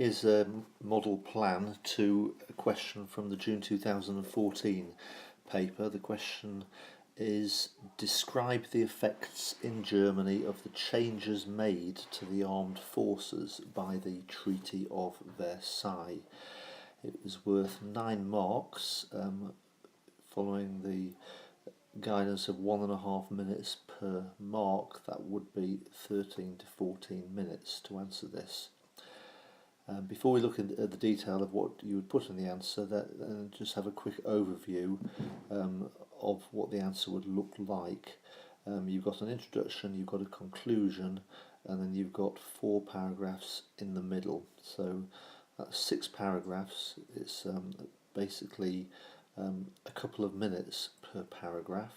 Here's a model plan to a question from the June 2014 paper. The question is, describe the effects in Germany of the changes made to the armed forces by the Treaty of Versailles. It was worth 9 marks, following the guidance of 1.5 minutes per mark. That would be 13 to 14 minutes to answer this. Before we look at the detail of what you would put in the answer, just have a quick overview of what the answer would look like. You've got an introduction, you've got a conclusion, and then you've got 4 paragraphs in the middle. So that's 6 paragraphs. It's basically a couple of minutes per paragraph.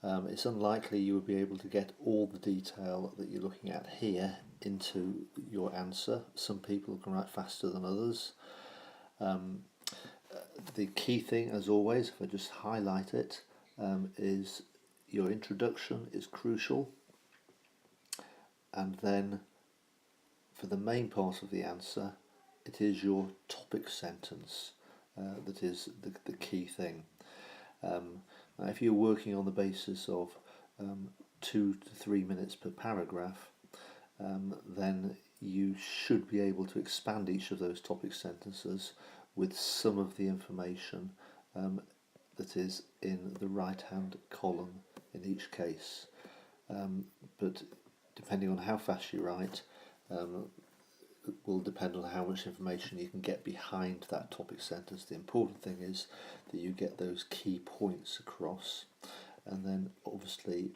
It's unlikely you would be able to get all the detail that you're looking at here into your answer. Some people can write faster than others. The key thing, as always, if I just highlight it, is your introduction is crucial, and then for the main part of the answer, it is your topic sentence that is the key thing. Now, if you're working on the basis of 2 to 3 minutes per paragraph, then you should be able to expand each of those topic sentences with some of the information that is in the right hand column in each case. But depending on how fast you write, it will depend on how much information you can get behind that topic sentence. The important thing is that you get those key points across, and then obviously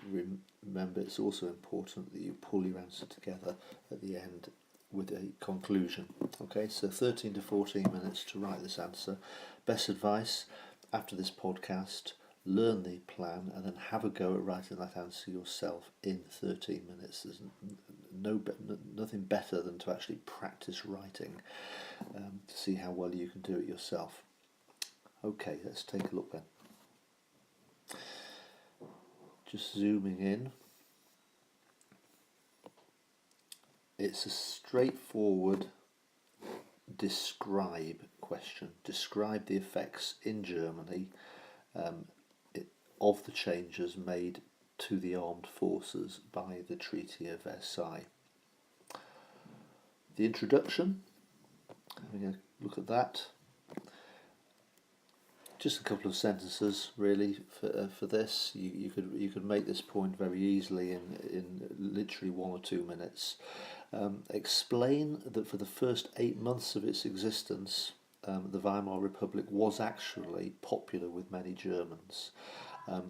remember it's also important that you pull your answer together at the end with a conclusion. Okay, so 13 to 14 minutes to write this answer. Best advice after this podcast: learn the plan and then have a go at writing that answer yourself in 13 minutes. There's nothing better than to actually practice writing to see how well you can do it yourself. Okay, let's take a look then. Just zooming in. It's a straightforward describe question. Describe the effects in Germany of the changes made to the armed forces by the Treaty of Versailles. The introduction, having a look at that. Just a couple of sentences really for this. You could make this point very easily in literally 1 or 2 minutes. Explain that for the first 8 months of its existence, the Weimar Republic was actually popular with many Germans.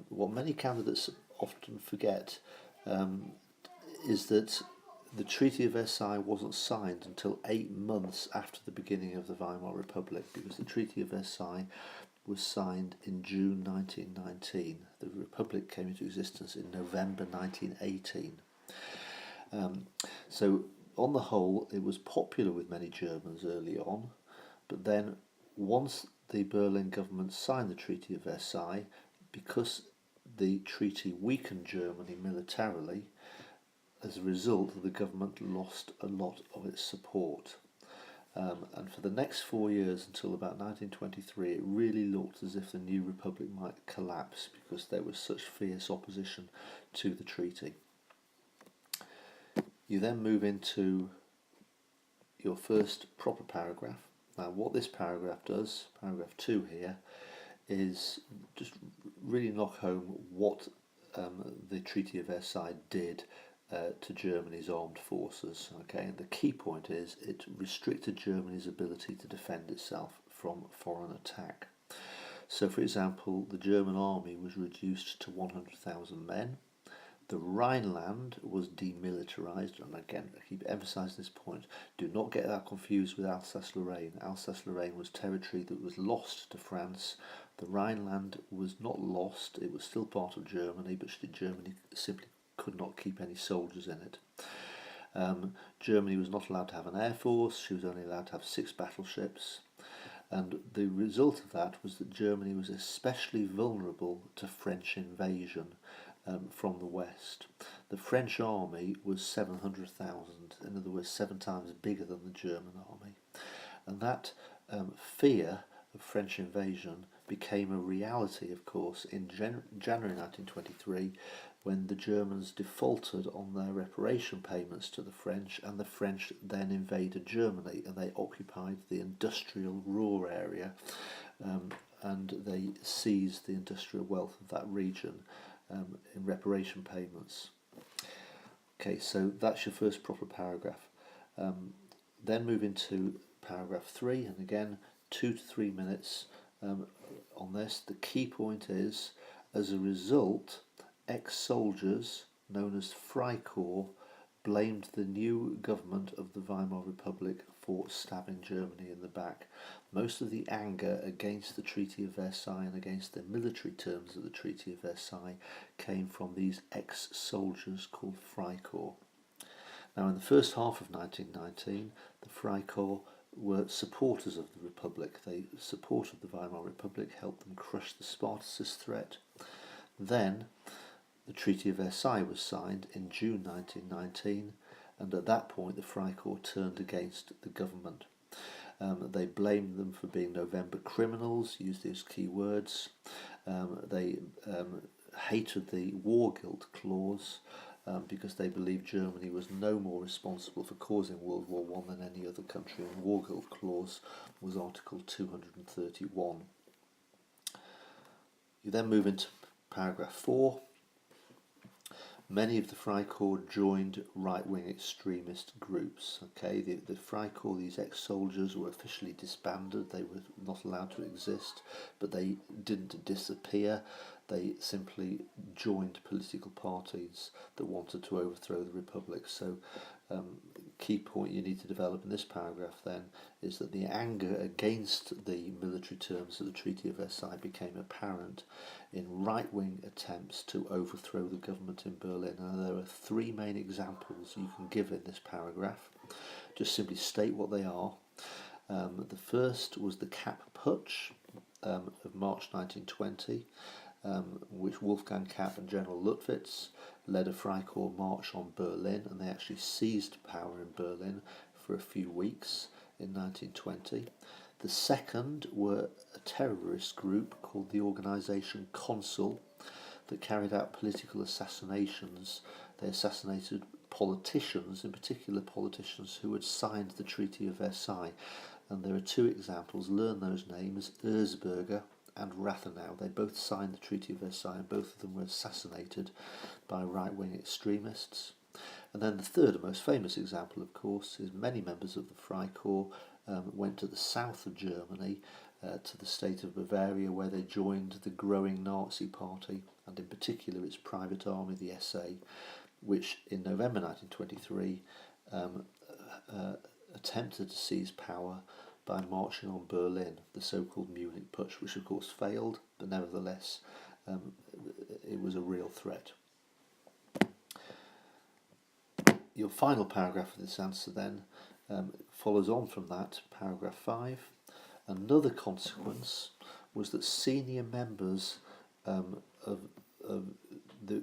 What many candidates often forget is that the Treaty of Versailles wasn't signed until 8 months after the beginning of the Weimar Republic, because the Treaty of Versailles was signed in June 1919. The Republic came into existence in November 1918. So on the whole, it was popular with many Germans early on, but then once the Berlin government signed the Treaty of Versailles, because the treaty weakened Germany militarily, as a result the government lost a lot of its support. And for the next 4 years, until about 1923, it really looked as if the new republic might collapse because there was such fierce opposition to the treaty. You then move into your first proper paragraph. Now what this paragraph does, paragraph 2 here, is just really knock home what the Treaty of Versailles did to Germany's armed forces. Okay, and the key point is it restricted Germany's ability to defend itself from foreign attack. So, for example, the German army was reduced to 100,000 men. The Rhineland was demilitarised, and again, I keep emphasising this point. Do not get that confused with Alsace-Lorraine. Alsace-Lorraine was territory that was lost to France. The Rhineland was not lost; it was still part of Germany, but Germany simply could not keep any soldiers in it. Germany was not allowed to have an air force. She was only allowed to have 6 battleships. And the result of that was that Germany was especially vulnerable to French invasion from the west. the French army was 700,000, in other words 7 times bigger than the German army. And that fear of French invasion became a reality, of course, in January 1923, when the Germans defaulted on their reparation payments to the French, and the French then invaded Germany, and they occupied the industrial Ruhr area, and they seized the industrial wealth of that region in reparation payments. Okay, so that's your first proper paragraph. Then move into paragraph 3, and again 2 to 3 minutes on this. The key point is, as a result, ex-soldiers known as Freikorps blamed the new government of the Weimar Republic for stabbing Germany in the back. Most of the anger against the Treaty of Versailles and against the military terms of the Treaty of Versailles came from these ex-soldiers called Freikorps. Now, in the first half of 1919, the Freikorps were supporters of the Republic. They supported the Weimar Republic, helped them crush the Spartacist threat. Then the Treaty of Versailles was signed in June 1919, and at that point the Freikorps turned against the government. They blamed them for being November criminals, used these key words. They hated the war guilt clause, because they believed Germany was no more responsible for causing World War I than any other country, and War Guilt Clause was Article 231. You then move into paragraph 4. Many of the Freikorps joined right-wing extremist groups. Okay, the Freikorps, these ex-soldiers, were officially disbanded. They were not allowed to exist, but they didn't disappear. They simply joined political parties that wanted to overthrow the Republic. So, key point you need to develop in this paragraph then is that the anger against the military terms of the Treaty of Versailles became apparent in right-wing attempts to overthrow the government in Berlin. And there are 3 main examples you can give in this paragraph. Just simply state what they are. The first was the Kapp Putsch of March 1920. Which Wolfgang Kapp and General Luttwitz led a Freikorps march on Berlin, and they actually seized power in Berlin for a few weeks in 1920. The second were a terrorist group called the Organisation Consul that carried out political assassinations. They assassinated politicians, in particular politicians who had signed the Treaty of Versailles. And there are 2 examples, learn those names, Erzberger and Rathenau. They both signed the Treaty of Versailles, and both of them were assassinated by right-wing extremists. And then the third and most famous example, of course, is many members of the Freikorps went to the south of Germany, to the state of Bavaria, where they joined the growing Nazi Party, and in particular its private army, the SA, which in November 1923 attempted to seize power by marching on Berlin, the so-called Munich Putsch, which of course failed, but nevertheless it was a real threat. Your final paragraph of this answer then follows on from that, paragraph 5. Another consequence was that senior members of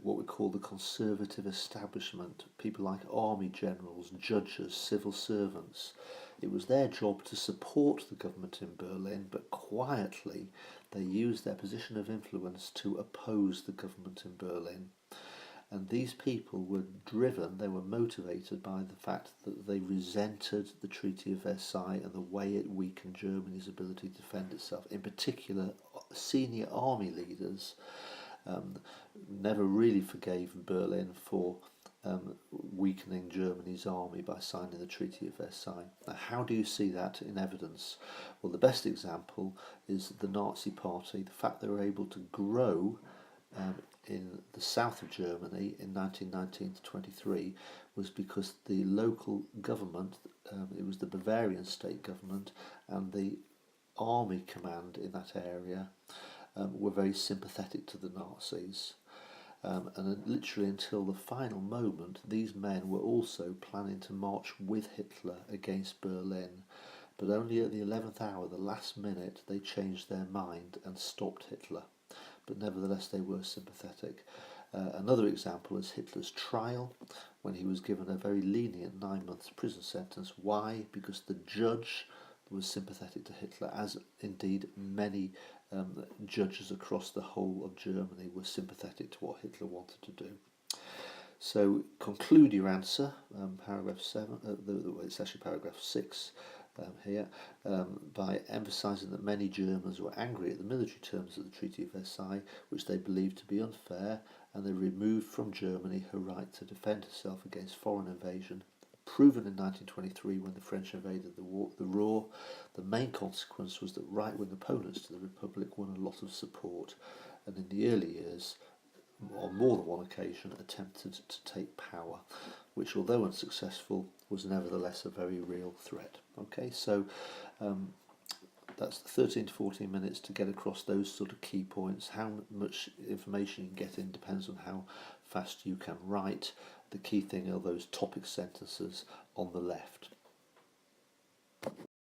what we call the conservative establishment, people like army generals, judges, civil servants, it was their job to support the government in Berlin, but quietly they used their position of influence to oppose the government in Berlin. And these people were driven, they were motivated by the fact that they resented the Treaty of Versailles and the way it weakened Germany's ability to defend itself. In particular, senior army leaders never really forgave Berlin for weakening Germany's army by signing the Treaty of Versailles. Now, how do you see that in evidence? Well, the best example is the Nazi Party. The fact they were able to grow in the south of Germany in 1919 to 23 was because the local government, it was the Bavarian state government, and the army command in that area were very sympathetic to the Nazis. And literally until the final moment, these men were also planning to march with Hitler against Berlin. But only at the 11th hour, the last minute, they changed their mind and stopped Hitler. But nevertheless, they were sympathetic. Another example is Hitler's trial, when he was given a very lenient 9-month prison sentence. Why? Because the judge was sympathetic to Hitler, as indeed many judges across the whole of Germany were sympathetic to what Hitler wanted to do. So conclude your answer, paragraph 7, it's actually paragraph 6 here, by emphasising that many Germans were angry at the military terms of the Treaty of Versailles, which they believed to be unfair, and they removed from Germany her right to defend herself against foreign invasion. Proven in 1923 when the French invaded the Ruhr, the main consequence was that right-wing opponents to the Republic won a lot of support, and in the early years, on more than one occasion, attempted to take power, which, although unsuccessful, was nevertheless a very real threat. Okay, so that's 13 to 14 minutes to get across those sort of key points. How much information you can get in depends on how fast you can write. The key thing are those topic sentences on the left.